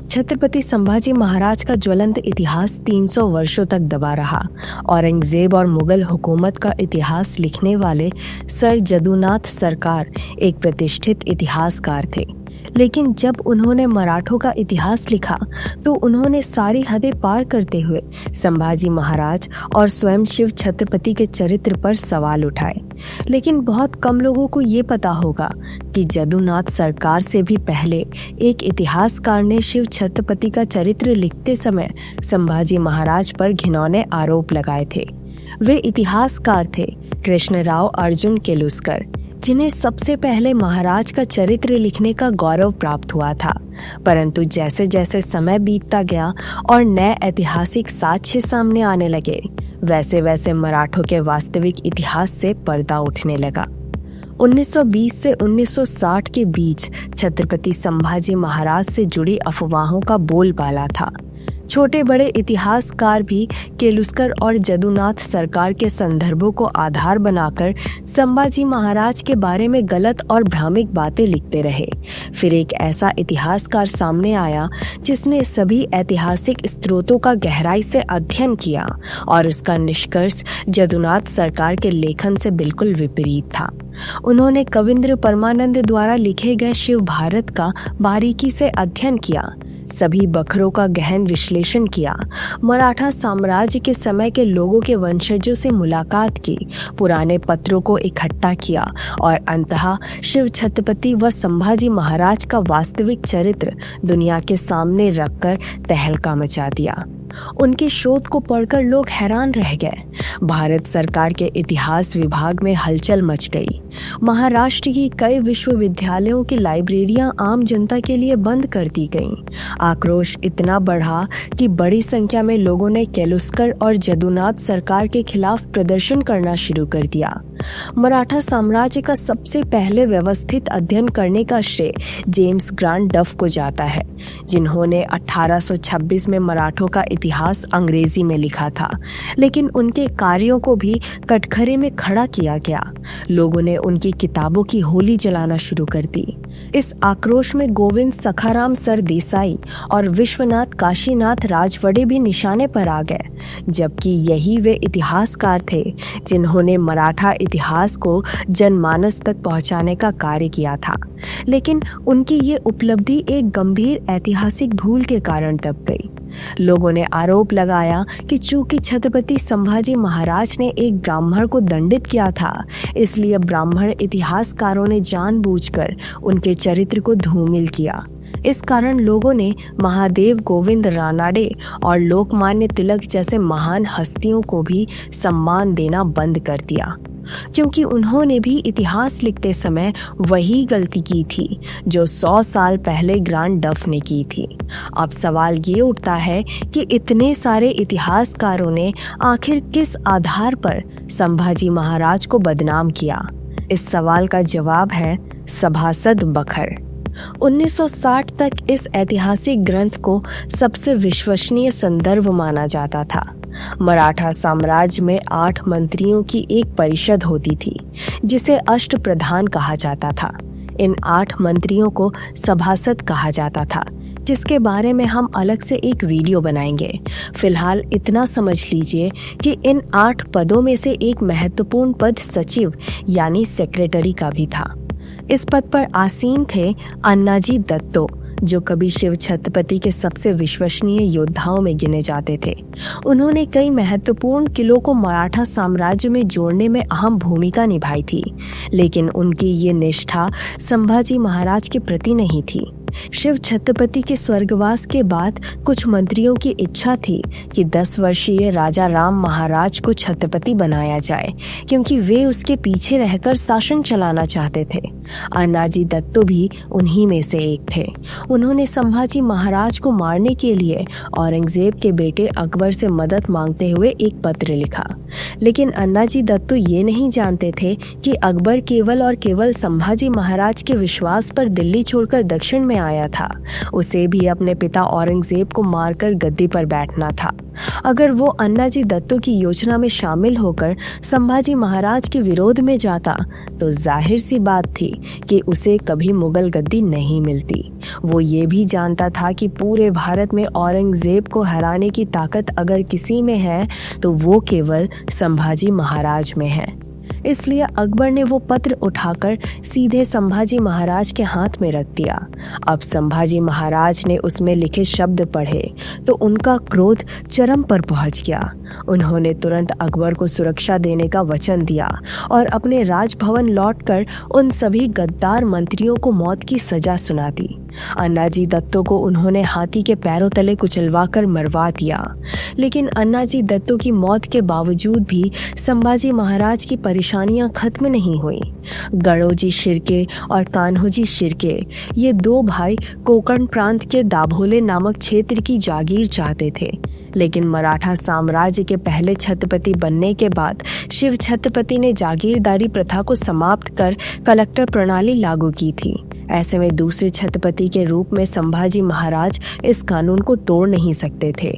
छत्रपति संभाजी महाराज का ज्वलंत इतिहास 300 वर्षों तक दबा रहा। औरंगजेब और मुगल हुकूमत का इतिहास लिखने वाले सर जदुनाथ सरकार एक प्रतिष्ठित इतिहासकार थे, लेकिन जब उन्होंने मराठों का इतिहास लिखा तो उन्होंने सारी हदें पार करते हुए संभाजी महाराज और स्वयं शिव छत्रपति के चरित्र पर सवाल उठाए। लेकिन बहुत कम लोगों को ये पता होगा कि जदुनाथ सरकार से भी पहले एक इतिहासकार ने शिव छत्रपति का चरित्र लिखते समय संभाजी महाराज पर घिनौने आरोप लगाए थे। वे इतिहासकार थे कृष्णराव अर्जुन केलुस्कर, जिन्हें सबसे पहले महाराज का चरित्र लिखने का गौरव प्राप्त हुआ था। परंतु जैसे जैसे समय बीतता गया और नए ऐतिहासिक साक्ष्य सामने आने लगे, वैसे वैसे मराठों के वास्तविक इतिहास से पर्दा उठने लगा। 1920 से 1960 के बीच छत्रपति संभाजी महाराज से जुड़ी अफवाहों का बोलबाला था। छोटे बड़े इतिहासकार भी केलुस्कर और जदुनाथ सरकार के संदर्भों को आधार बनाकर संभाजी महाराज के बारे में गलत और भ्रामक बातें लिखते रहे। फिर एक ऐसा इतिहासकार सामने आया जिसने सभी ऐतिहासिक स्रोतों का गहराई से अध्ययन किया और उसका निष्कर्ष जदुनाथ सरकार के लेखन से बिल्कुल विपरीत था। उन्होंने कविंद्र परमानंद द्वारा लिखे गए शिव भारत का बारीकी से अध्ययन किया, सभी बखरों का गहन विश्लेषण किया, मराठा साम्राज्य के समय के लोगों के वंशजों से मुलाकात की, पुराने पत्रों को इकट्ठा किया और अंततः शिव छत्रपति व संभाजी महाराज का वास्तविक चरित्र दुनिया के सामने रखकर तहलका मचा दिया। उनके शोध को पढ़कर लोग हैरान रह गए। भारत सरकार के इतिहास विभाग में हलचल मच गई। महाराष्ट्र की कई विश्वविद्यालयों की लाइब्रेरियां आम जनता के लिए बंद कर दी गईं। आक्रोश इतना बढ़ा कि बड़ी संख्या में लोगों ने केलुस्कर और जदुनाथ सरकार के खिलाफ प्रदर्शन करना शुरू कर दिया। मराठा साम्राज्य का सबसे पहले व्यवस्थित अध्ययन करने का श्रेय जेम्स ग्रांट डफ को जाता है, जिन्होंने 1826 में मराठों का इतिहास अंग्रेजी में लिखा था, लेकिन उनके कार्यों को भी कटघरे में खड़ा किया गया। लोगों ने उनकी किताबों की होली जलाना शुरू कर दी। इस आक्रोश में गोविंद सखाराम सरदेसाई और विश्वनाथ काशीनाथ राजवाड़े भी निशाने पर आ गए, जबकि यही वे इतिहासकार थे जिन्होंने मराठा इतिहास को जनमानस तक पहुंचाने का कार्य किया था। लेकिन उनकी ये उपलब्धि एक गंभीर ऐतिहासिक भूल के कारण दब गई। लोगों ने आरोप लगाया कि चूंकि छत्रपति संभाजी महाराज ने एक ब्राह्मण को दंडित किया था, इसलिए ब्राह्मण इतिहासकारों ने जानबूझकर उनके चरित्र को धूमिल किया। इस कारण लोगों ने महादेव गोविंद रानाडे और लोकमान्य तिलक जैसे महान हस्तियों को भी सम्मान देना बंद कर दिया, क्योंकि उन्होंने भी इतिहास लिखते समय वही गलती की थी जो 100 साल पहले ग्रांट डफ ने की थी। अब सवाल ये उठता है कि इतने सारे इतिहासकारों ने आखिर किस आधार पर संभाजी महाराज को बदनाम किया? इस सवाल का जवाब है सभासद बखर। 1960 तक इस ऐतिहासिक ग्रंथ को सबसे विश्वसनीय संदर्भ माना जाता था। मराठा साम्राज्य में 8 मंत्रियों की एक परिषद होती थी, जिसे अष्टप्रधान कहा जाता था। इन 8 मंत्रियों को सभासद कहा जाता था, जिसके बारे में हम अलग से एक वीडियो बनाएंगे। फिलहाल इतना समझ लीजिए कि इन 8 पदों में से एक महत्वपूर्ण पद सचिव यानी सेक्रेटरी का भी था। इस पद पर आसीन थे अन्नाजी दत्तो, जो कभी शिव छत्रपति के सबसे विश्वसनीय योद्धाओं में गिने जाते थे। उन्होंने कई महत्वपूर्ण किलों को मराठा साम्राज्य में जोड़ने में अहम भूमिका निभाई थी, लेकिन उनकी ये निष्ठा संभाजी महाराज के प्रति नहीं थी। शिव छत्रपति के स्वर्गवास के बाद कुछ मंत्रियों की इच्छा थी कि 10 वर्षीय राजा राम महाराज को छत्रपति बनाया जाए, क्योंकि वे उसके पीछे रहकर शासन चलाना चाहते थे। अन्नाजी दत्तो भी उन्हीं में से एक थे। उन्होंने संभाजी महाराज को मारने के लिए औरंगजेब के बेटे अकबर से मदद मांगते हुए एक पत्र लिखा, लेकिन अन्नाजी दत्तो ये नहीं जानते थे कि अकबर केवल और केवल संभाजी महाराज के विश्वास पर दिल्ली छोड़कर दक्षिण में आया था। उसे भी अपने पिता औरंगजेब को मारकर गद्दी पर बैठना था। अगर वो अन्नाजी दत्तो की योजना में शामिल होकर संभाजी महाराज के विरोध में जाता तो जाहिर सी बात थी कि उसे कभी मुगल गद्दी नहीं मिलती। वो ये भी जानता था कि पूरे भारत में औरंगजेब को हराने की ताकत अगर किसी में है तो वो केवल संभाजी महाराज में है। इसलिए अकबर ने वो पत्र उठाकर सीधे संभाजी महाराज के हाथ में रख दिया। अब संभाजी महाराज ने उसमें लिखे शब्द पढ़े तो उनका क्रोध चरम पर पहुंच गया। उन्होंने तुरंत अकबर को सुरक्षा देने का वचन दिया और अपने राजभवन लौटकर उन सभी गद्दार मंत्रियों को मौत की सजा सुना दी। अन्नाजी दत्तो को उन्होंने हाथी के पैरों तले कुचलवाकर मरवा दिया। लेकिन अन्नाजी दत्तो की मौत के बावजूद भी संभाजी महाराज की परेशानियां खत्म नहीं हुई। गणोजी शिर्के और कान्होजी शिर्के ये दो भाई कोंकण प्रांत के दाभोले नामक क्षेत्र की जागीर चाहते थे। लेकिन मराठा साम्राज्य के पहले छत्रपति बनने के बाद शिव छत्रपति ने जागीरदारी प्रथा को समाप्त कर कलेक्टर प्रणाली लागू की थी। ऐसे में दूसरे छत्रपति के रूप में संभाजी महाराज इस कानून को तोड़ नहीं सकते थे।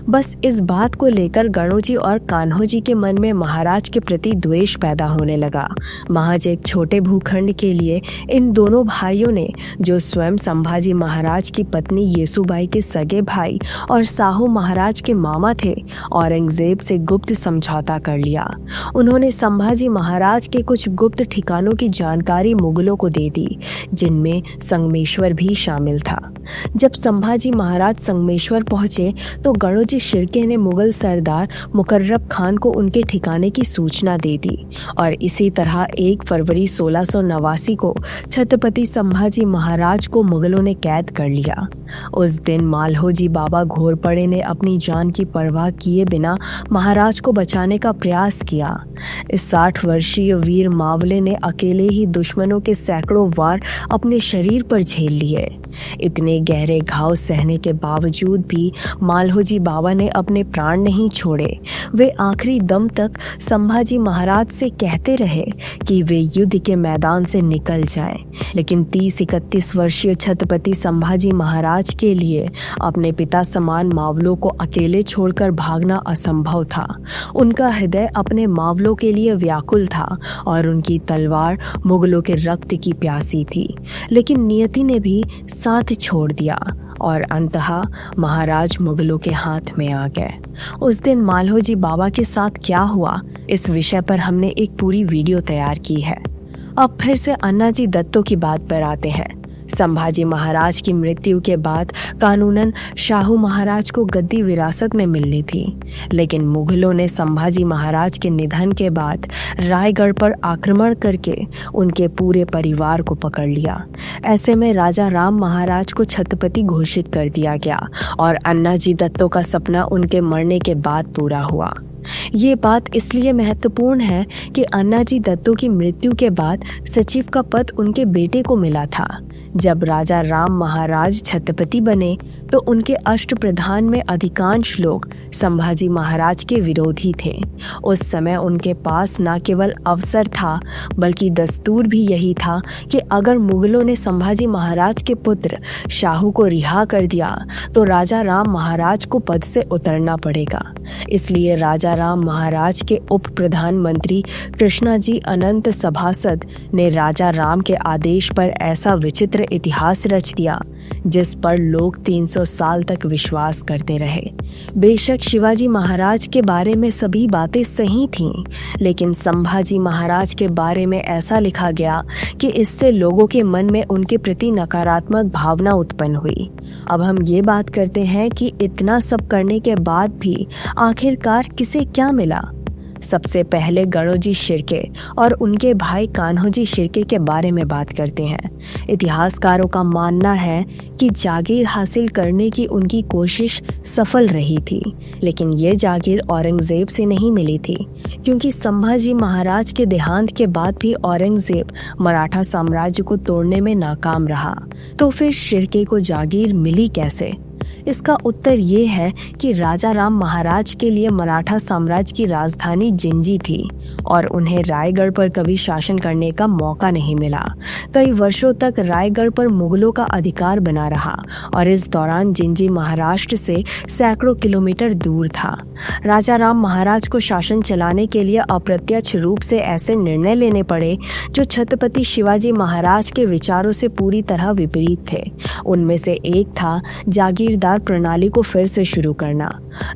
बस इस बात को लेकर गणोजी और कान्होजी के मन में महाराज के प्रति द्वेष पैदा होने लगा। महज एक छोटे भूखंड के लिए इन दोनों भाइयों ने, जो स्वयं संभाजी महाराज की पत्नी येसुबाई के सगे भाई और साहू महाराज के मामा थे, औरंगजेब से गुप्त समझौता कर लिया। उन्होंने संभाजी महाराज के कुछ गुप्त ठिकानों की जानकारी मुगलों को दे दी, जिनमें संगमेश्वर भी शामिल था। जब संभाजी महाराज संगमेश्वर पहुंचे तो गणोजी शिर्के ने मुगल सरदार मुकर्रब खान को उनके ठिकाने की सूचना दे दी और इसी तरह 1 फरवरी 1689 को छत्रपति संभाजी महाराज को मुगलों ने कैद कर लिया। उस दिन मालहोजी बाबा घोरपड़े ने अपनी जान की परवाह किए बिना महाराज को बचाने का प्रयास किया। इस 60 वर्षीय वीर मावले ने अकेले ही दुश्मनों के सैकड़ों वार अपने शरीर पर झेल लिए। इतने गहरे घाव सहने के बावजूद भी मालहोजी बाबा ने अपने प्राण नहीं छोड़े। वे आखिरी दम तक संभाजी महाराज से कहते रहे कि वे युद्ध के मैदान से निकल जाएं। लेकिन 30-31 वर्षीय छत्रपति संभाजी महाराज के लिए अपने पिता समान मावलों को अकेले छोड़कर भागना असंभव था। उनका हृदय अपने मावलों के लिए व्याकुल था और उनकी तलवार मुगलों के रक्त की प्यासी थी। लेकिन नियति ने भी साथ छोड़ दिया और अंततः महाराज मुगलों के हाथ में आ गए। उस दिन मालहोजी बाबा के साथ क्या हुआ, इस विषय पर हमने एक पूरी वीडियो तैयार की है। अब फिर से अन्नाजी दत्तो की बात पर आते हैं। संभाजी महाराज की मृत्यु के बाद कानूनन शाहू महाराज को गद्दी विरासत में मिलनी थी, लेकिन मुगलों ने संभाजी महाराज के निधन के बाद रायगढ़ पर आक्रमण करके उनके पूरे परिवार को पकड़ लिया। ऐसे में राजा राम महाराज को छत्रपति घोषित कर दिया गया और अन्नाजी दत्तो का सपना उनके मरने के बाद पूरा हुआ। ये बात इसलिए महत्वपूर्ण है कि अन्नाजी दत्तो की मृत्यु के बाद सचिव का पद उनके बेटे को मिला था। जब राजा राम महाराज छत्रपति बने तो उनके अष्टप्रधान में अधिकांश लोग संभाजी महाराज के विरोधी थे। उस समय उनके पास न केवल अवसर था बल्कि दस्तूर भी यही था कि अगर मुगलों ने संभाजी महाराज के पुत्र शाहू को रिहा कर दिया तो राजा राम महाराज को पद से उतरना पड़ेगा। इसलिए राजा राम महाराज के उप प्रधानमंत्री कृष्णाजी अनंत सभासद ने राजा राम के आदेश पर ऐसा विचित्र इतिहास रच दिया जिस पर लोग 300 साल तक विश्वास करते रहे। बेशक शिवाजी महाराज के बारे में सभी बातें सही थीं, लेकिन संभाजी महाराज के बारे में ऐसा लिखा गया कि इससे लोगों के मन में उनके प्रति नकारात्मक भावना उत्पन्न हुई। अब हम ये बात करते हैं कि इतना सब करने के बाद भी आखिरकार किसे क्या मिला। सबसे पहले गणोजी शिर्के और उनके भाई कान्होजी शिर्के के बारे में बात करते हैं। इतिहासकारों का मानना है कि जागीर हासिल करने की उनकी कोशिश सफल रही थी, लेकिन ये जागीर औरंगजेब से नहीं मिली थी, क्योंकि संभाजी महाराज के देहांत के बाद भी औरंगजेब मराठा साम्राज्य को तोड़ने में नाकाम रहा। तो फिर शिर्के को जागीर मिली कैसे? इसका उत्तर ये है कि राजा राम महाराज के लिए मराठा साम्राज्य की राजधानी जिंजी थी और उन्हें रायगढ़ पर कभी शासन करने का मौका नहीं मिला। कई वर्षों तक रायगढ़ पर मुगलों का अधिकार बना रहा और इस दौरान जिंजी महाराष्ट्र से सैकड़ों किलोमीटर दूर था। राजा राम महाराज को शासन चलाने के लिए अप्रत्यक्ष रूप से ऐसे निर्णय लेने पड़े जो छत्रपति शिवाजी महाराज के विचारों से पूरी तरह विपरीत थे। उनमें से एक था जागीरदार प्रणाली को फिर से शुरू करना।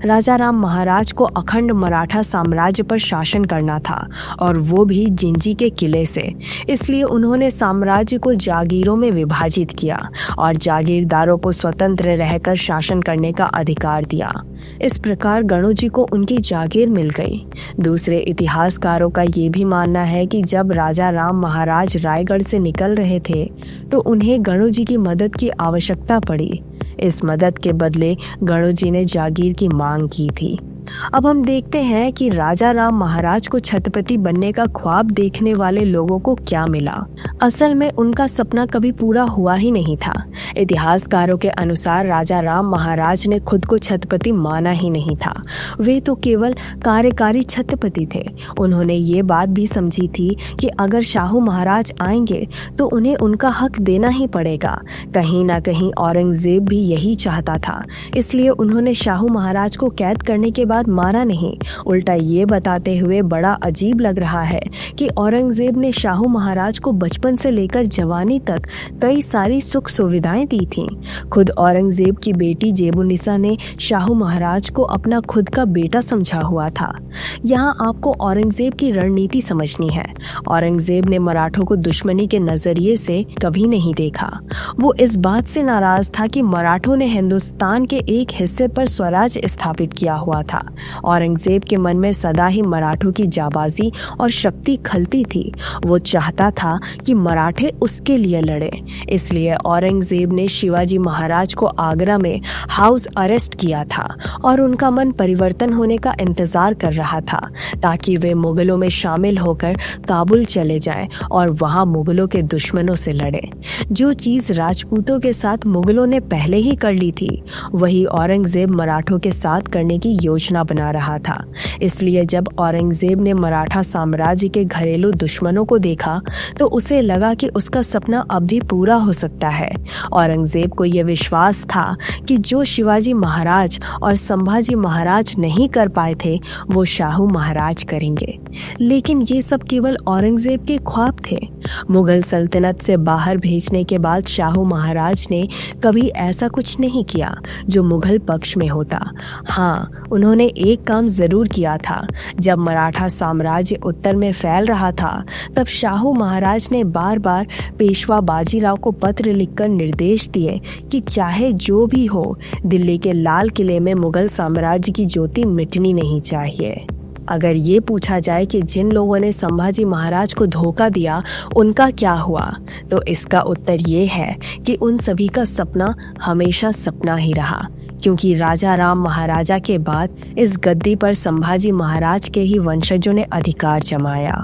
राजा राम महाराज को अखंड मराठा साम्राज्य पर शासन करना था और वो भी जिंजी के किले से। इसलिए उन्होंने साम्राज्य को जागीरों में विभाजित किया और जागीरदारों को स्वतंत्र रहकर शासन करने का अधिकार दिया। इस प्रकार गणु जी को उनकी जागीर मिल गई। दूसरे इतिहासकारों का ये भी मानना है कि जब राजा राम महाराज रायगढ़ से निकल रहे थे तो उन्हें गणु जी की मदद की आवश्यकता पड़ी। इस मदद के बदले गणु जी ने जागीर की मांग की थी। अब हम देखते हैं कि राजा राम महाराज को छत्रपति बनने का ख्वाब देखने वाले लोगों को क्या मिला। असल में उनका सपना कभी पूरा हुआ ही नहीं था। इतिहासकारों के अनुसार राजा राम महाराज ने खुद को छत्रपति माना ही नहीं था। वे तो केवल कार्यकारी छत्रपति थे। उन्होंने ये बात भी समझी थी कि अगर शाहू महाराज आएंगे तो उन्हें उनका हक देना ही पड़ेगा। कहीं ना कहीं औरंगजेब भी यही चाहता था। इसलिए उन्होंने शाहू महाराज को कैद करने के बाद मारा नहीं, उल्टा ये बताते हुए बड़ा अजीब लग रहा है कि औरंगजेब ने शाहू महाराज को बचपन से लेकर जवानी तक कई सारी सुख सुविधाएं दी थीं। खुद औरंगजेब की बेटी जेबुनिसा ने शाहू महाराज को अपना खुद का बेटा समझा हुआ था। यहाँ आपको औरंगजेब की रणनीति समझनी है। औरंगजेब ने मराठों को दुश्मनी के नजरिए से कभी नहीं देखा। वो इस बात से नाराज था कि मराठों ने हिंदुस्तान के एक हिस्से पर स्वराज स्थापित किया हुआ था। औरंगजेब के मन में सदा ही मराठों की जाबाजी और शक्ति खलती थी। वो चाहता था कि मराठे उसके लिए लड़े। इसलिए औरंगजेब ने शिवाजी महाराज को आगरा में हाउस अरेस्ट किया था और उनका मन परिवर्तन होने का इंतजार कर रहा था ताकि वे मुगलों में शामिल होकर काबुल चले जाएं और वहां मुगलों के दुश्मनों से लड़े। जो चीज राजपूतों के साथ मुगलों ने पहले ही कर ली थी वही औरंगजेब मराठों के साथ करने की योजना बना रहा था। इसलिए जब औरंगजेब ने मराठा साम्राज्य के घरेलू दुश्मनों को देखा तो उसे लगा कि उसका सपना अब भी पूरा हो सकता है। औरंगजेब को यह विश्वास था कि जो शिवाजी महाराज और संभाजी महाराज नहीं कर पाए थे वो शाहू महाराज करेंगे। लेकिन ये सब केवल औरंगजेब के ख्वाब थे। मुगल सल्तनत से बाहर भेजने के बाद शाहू महाराज ने कभी ऐसा कुछ नहीं किया जो मुगल पक्ष में होता। हाँ, उन्होंने एक काम जरूर किया था। जब मराठा साम्राज्य उत्तर में फैल रहा था तब शाहू महाराज ने बार बार पेशवा बाजीराव को पत्र लिखकर निर्देश दिए कि चाहे जो भी हो दिल्ली के लाल किले में मुगल साम्राज्य की ज्योति मिटनी नहीं चाहिए। अगर ये पूछा जाए कि जिन लोगों ने संभाजी महाराज को धोखा दिया उनका क्या हुआ, तो इसका उत्तर ये है कि उन सभी का सपना हमेशा सपना ही रहा, क्योंकि राजा राम महाराजा के बाद इस गद्दी पर संभाजी महाराज के ही वंशजों ने अधिकार जमाया।